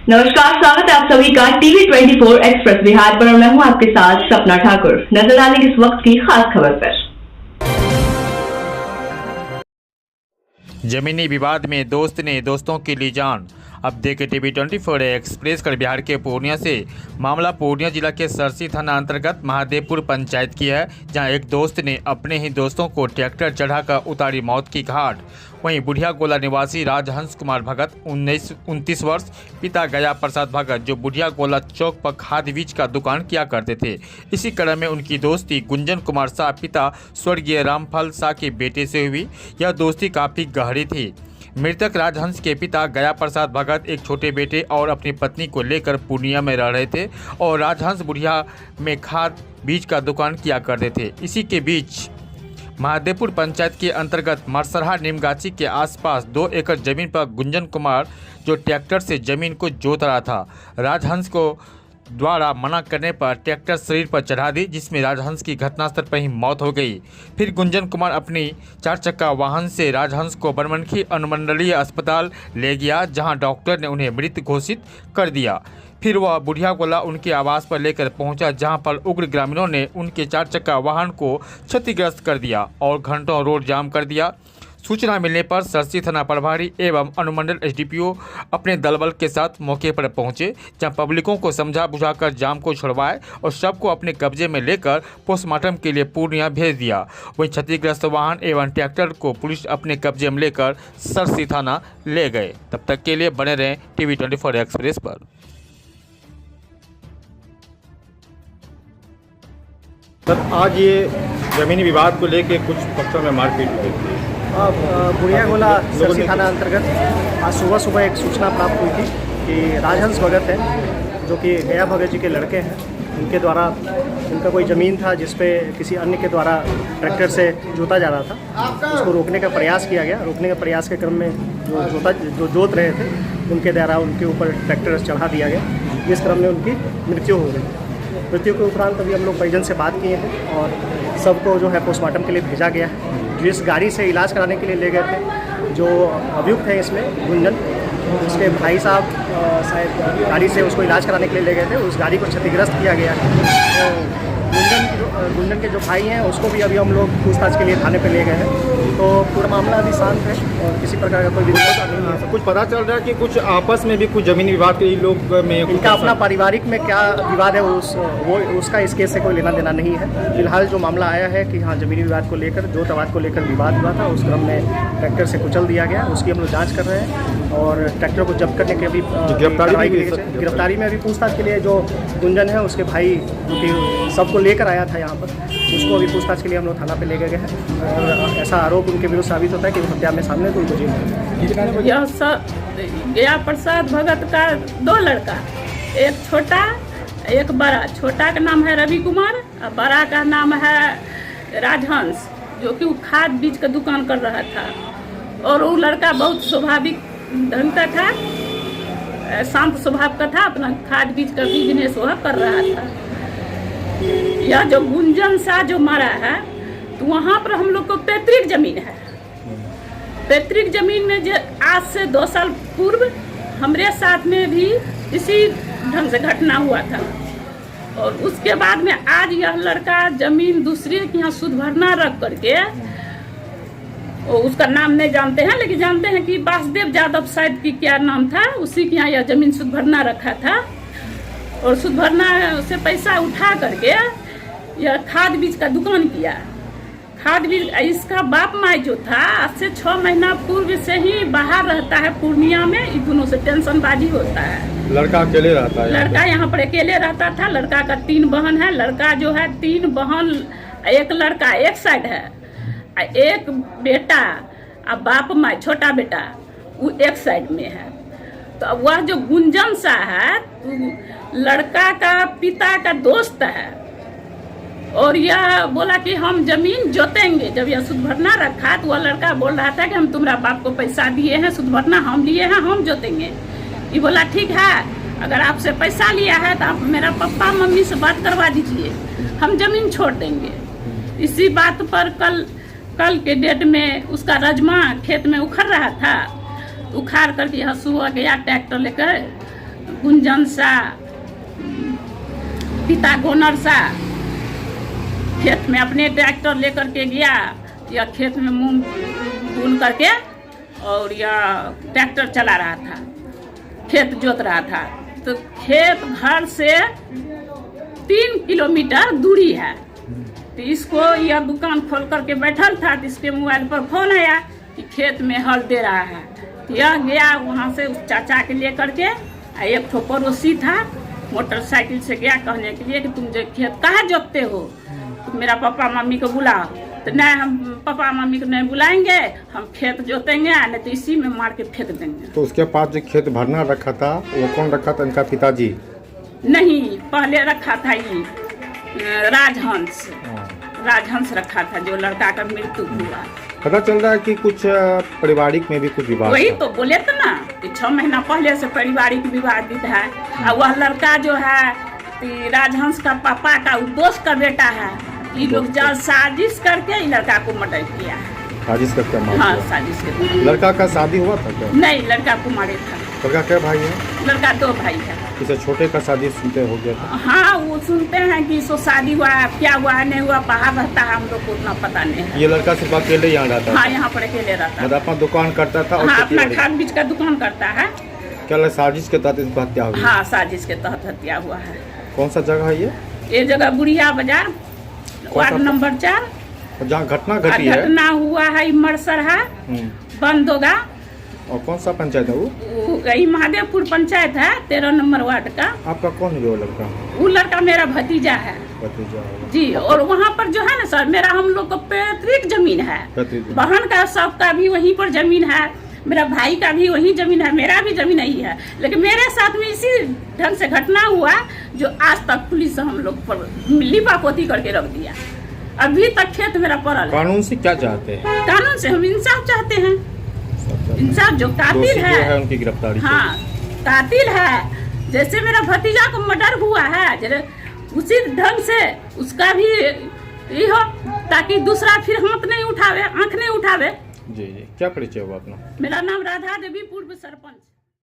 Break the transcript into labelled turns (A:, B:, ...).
A: नमस्कार, स्वागत है आप सभी का टीवी 24 एक्सप्रेस बिहार पर और मैं हूं आपके साथ सपना ठाकुर। नजर डालेंगे इस वक्त की खास खबर पर।
B: जमीनी विवाद में दोस्त ने दोस्तों की ली जान। अब देखे टीवी 24 एक्सप्रेस कर बिहार के पूर्णिया से। मामला पूर्णिया जिला के सरसी थाना अंतर्गत महादेवपुर पंचायत की है, जहां एक दोस्त ने अपने ही दोस्तों को ट्रैक्टर चढ़ाकर उतारी मौत की घाट। वहीं बुढ़िया गोला निवासी राजहंस कुमार भगत 29 वर्ष, पिता गया प्रसाद भगत, जो बुढ़िया गोला चौक पर खाद बीज का दुकान किया करते थे। इसी क्रम में उनकी दोस्ती गुंजन कुमार शाह पिता स्वर्गीय रामफल शाह के बेटे से हुई। यह दोस्ती काफ़ी गहरी थी। मृतक राजहंस के पिता गया प्रसाद भगत एक छोटे बेटे और अपनी पत्नी को लेकर पूर्णिया में रह रहे थे और राजहंस बुढ़िया में खाद बीज का दुकान किया करते थे। इसी के बीच महादेवपुर पंचायत के अंतर्गत मरसरहा नीमगाछी के आसपास 2 एकड़ जमीन पर गुंजन कुमार जो ट्रैक्टर से जमीन को जोत रहा था, राजहंस को द्वारा मना करने पर ट्रैक्टर शरीर पर चढ़ा दी, जिसमें राजहंस की घटनास्थल पर ही मौत हो गई। फिर गुंजन कुमार अपनी 4 चक्का वाहन से राजहंस को बनमनखी अनुमंडलीय अस्पताल ले गया, जहां डॉक्टर ने उन्हें मृत घोषित कर दिया। फिर वह बुढ़िया गोला उनके आवास पर लेकर पहुंचा, जहां पर उग्र ग्रामीणों ने उनके 4 चक्का वाहन को क्षतिग्रस्त कर दिया और घंटों रोड जाम कर दिया। सूचना मिलने पर सरसी थाना प्रभारी एवं अनुमंडल एसडीपीओ अपने दलबल के साथ मौके पर पहुंचे, जहां पब्लिकों को समझा बुझाकर जाम को छुड़वाए और शव को अपने कब्जे में लेकर पोस्टमार्टम के लिए पूर्णिया भेज दिया। वहीं क्षतिग्रस्त वाहन एवं ट्रैक्टर को पुलिस अपने कब्जे में लेकर सरसी थाना ले गए। तब तक के लिए बने रहें टीवी 24 एक्सप्रेस पर।
C: सर, आज ये ज़मीनी विवाद को लेके कुछ पक्षों में मारपीट हुई थी।
D: बुढ़िया गोला सरसी थाना अंतर्गत आज सुबह एक सूचना प्राप्त हुई थी कि राजहंस भगत हैं, जो कि गया भगत जी के लड़के हैं। उनके द्वारा उनका कोई ज़मीन था जिस पे किसी अन्य के द्वारा ट्रैक्टर से जोता जा रहा था। उसको रोकने का प्रयास किया गया। रोकने के प्रयास के क्रम में जो जोत रहे थे उनके द्वारा उनके ऊपर ट्रैक्टर चढ़ा दिया गया। इस क्रम में उनकी मृत्यु हो गई। मृत्यु के उपरांत अभी हम लोग परिजन से बात किए हैं और सबको जो है पोस्टमार्टम के लिए भेजा गया है। जिस गाड़ी से इलाज कराने के लिए ले गए थे, जो अभियुक्त हैं इसमें गुंजन, उसके भाई साहब शायद गाड़ी से उसको इलाज कराने के लिए ले गए थे, उस गाड़ी को क्षतिग्रस्त किया गया है। तो गुंजन के जो भाई हैं उसको भी अभी हम लोग पूछताछ के लिए थाने पे ले गए हैं। तो पूरा मामला अभी शांत है और किसी प्रकार का कोई विरोध नहीं है।
C: कुछ पता चल रहा है कि कुछ आपस में भी कुछ ज़मीनी विवाद के लोग में
D: इनका अपना पारिवारिक में क्या विवाद है उसका इस केस से कोई लेना देना नहीं है। फिलहाल जो मामला आया है कि हाँ, ज़मीनी विवाद को लेकर जोतवाद को लेकर विवाद हुआ था, उस क्रम में ट्रैक्टर से कुचल दिया गया। उसकी हम लोग जाँच कर रहे हैं और ट्रैक्टर को जब्त करने के अभी गिरफ्तारी में अभी पूछताछ के लिए जो गुंजन है उसके भाई जो कि सबको लेकर आया था यहाँ पर, उसको अभी पूछताछ के लिए हम लोग थाना पे ले गए हैं। और ऐसा आरोप उनके विरुद्ध साबित होता है कि हत्या में सामने तो उनको जेल।
E: यह गया प्रसाद भगत का 2 लड़का, एक छोटा एक बड़ा। छोटा का नाम है रवि कुमार और बड़ा का नाम है राजहंस, जो कि वो खाद बीज का दुकान कर रहा था। और वो लड़का बहुत स्वाभाविक ढंग का था, शांत स्वभाव का था, अपना खाद बीज का बिजनेस वह कर रहा था। यह जो गुंजन शाह जो मरा है, तो वहाँ पर हम लोग को पैतृक जमीन है। पैतृक जमीन में जो आज से 2 साल पूर्व हमारे साथ में भी इसी ढंग से घटना हुआ था। और उसके बाद में आज यह लड़का जमीन दूसरे के यहाँ सुध भरना रख करके, उसका नाम नहीं जानते हैं लेकिन जानते हैं कि वासुदेव यादव शायद की क्या नाम था, उसी के यहाँ यह जमीन सुध भरना रखा था। और सुध भरना से पैसा उठा करके यह खाद बीज का दुकान किया। खाद बीज इसका बाप माई जो था आज से 6 महीना पूर्व से ही बाहर रहता है पूर्णिया में। इन दोनों से टेंशनबाजी होता है।
C: लड़का अकेले रहता है?
E: लड़का यहाँ पर अकेले रहता था। लड़का का 3 बहन है। लड़का जो है 3 बहन, एक लड़का एक साइड है, एक बेटा और बाप माई छोटा बेटा वो एक साइड में है। तो वह जो गुंजन शाह है लड़का का पिता का दोस्त है। और यह बोला कि हम जमीन जोतेंगे। जब यह सूद भरना रखा तो वह लड़का बोल रहा था कि हम तुम्हारा बाप को पैसा दिए हैं, सूद भरना हम लिए हैं, हम जोतेंगे। ये बोला ठीक है, अगर आपसे पैसा लिया है तो आप मेरा पापा मम्मी से बात करवा दीजिए, हम जमीन छोड़ देंगे। इसी बात पर कल के डेट में उसका रजमा खेत में उखड़ रहा था, उखाड़ करके यहाँ सुबह गया ट्रैक्टर लेकर गुंजन सा पिता गोनर सा खेत में अपने ट्रैक्टर लेकर के गया। यह खेत में मूंग बुन करके और यह ट्रैक्टर चला रहा था, खेत जोत रहा था। तो खेत घर से 3 किलोमीटर दूरी है। तो इसको यह दुकान खोल करके बैठल था तो इसके मोबाइल पर फोन आया कि खेत में हल दे रहा है। तो यह गया वहाँ से उस चाचा के लिए करके, एक ठो पड़ोसी था मोटरसाइकिल से गया कहने के लिए कि तुम जो खेत कहाँ जोतते हो, तो मेरा पापा मम्मी को बुलाओ। तो नहीं, हम पापा मम्मी को नहीं बुलाएंगे, हम खेत जोतेंगे, नहीं तो इसी में मार के फेंक देंगे।
C: तो उसके पास जो खेत भरना रखा था वो कौन रखा था? इनका पिताजी?
E: नहीं, पहले रखा था ये राजहंस रखा था, जो लड़का का मृत्यु हुआ।
C: पता चल रहा है कि कुछ पारिवारिक में भी कुछ विवाद
E: वही
C: था।
E: तो बोले तो ना कि 6 महीना पहले से पारिवारिक विवादित है। और वह लड़का जो है राजहंस का पापा का दोस्त का बेटा है। ये लोग जब साजिश करके ये लड़का को मर्डर किया है।
C: साजिश करके मार
E: हाँ,
C: दिया।
E: साजिश करके।
C: लड़का का शादी हुआ था क्या?
E: नहीं, लड़का कुमारी था।
C: लड़का क्या भाई है?
E: लड़का 2 भाई है।
C: किसी छोटे का शादी सुनते हो गया था?
E: हाँ, वो सुनते हैं कि सो शादी हुआ है, क्या हुआ है नहीं हुआ, बाहर रहता है, हम लोग को उतना पता नहीं है।
C: ये लड़का सिर्फ अकेले यहाँ रहता
E: हाँ,
C: था?
E: यहाँ पर अकेले रहता है।
C: मतलब अपना दुकान करता था और
E: हाँ,
C: खेती
E: अपना
C: बाड़ी?
E: खाद बीज का दुकान करता है।
C: क्या साजिश के तहत इसकी हत्या हुई?
E: हाँ, साजिश के तहत हत्या हुआ है।
C: कौन सा जगह है ये?
E: ये जगह बुढ़िया बाजार, वार्ड नंबर 4।
C: जहाँ घटना घटी है?
E: घटना हुआ है मरसर है, बंद होगा।
C: और कौन सा पंचायत है वो?
E: यही महादेवपुर पंचायत है, 13 नंबर वार्ड का।
C: आपका कौन है वो लड़का?
E: वो लड़का मेरा भतीजा है
C: भतीजा होगा।
E: जी। और वहाँ पर जो है ना सर, मेरा हम लोग को पैतृक जमीन है। बहन का सबका भी वहीं पर जमीन है, मेरा भाई का भी वही जमीन है, मेरा भी जमीन यही है। लेकिन मेरे साथ में इसी ढंग से घटना हुआ जो आज तक पुलिस हम लोग पर लिपापोती करके रख दिया। अभी तक खेत मेरा पड़ा है।
C: कानून से क्या चाहते हैं?
E: कानून से हम इंसाफ चाहते हैं। इंसाफ, जो कातिल है
C: उनकी गिरफ्तारी।
E: हाँ, कातिल है। जैसे मेरा भतीजा को मर्डर हुआ है, उसी ढंग से उसका भी ये हो, ताकि दूसरा फिर हाथ नहीं उठावे, आंख नहीं उठावे।
C: जी जी। क्या परिचय हुआ अपना?
E: मेरा नाम राधा देवी, पूर्व सरपंच।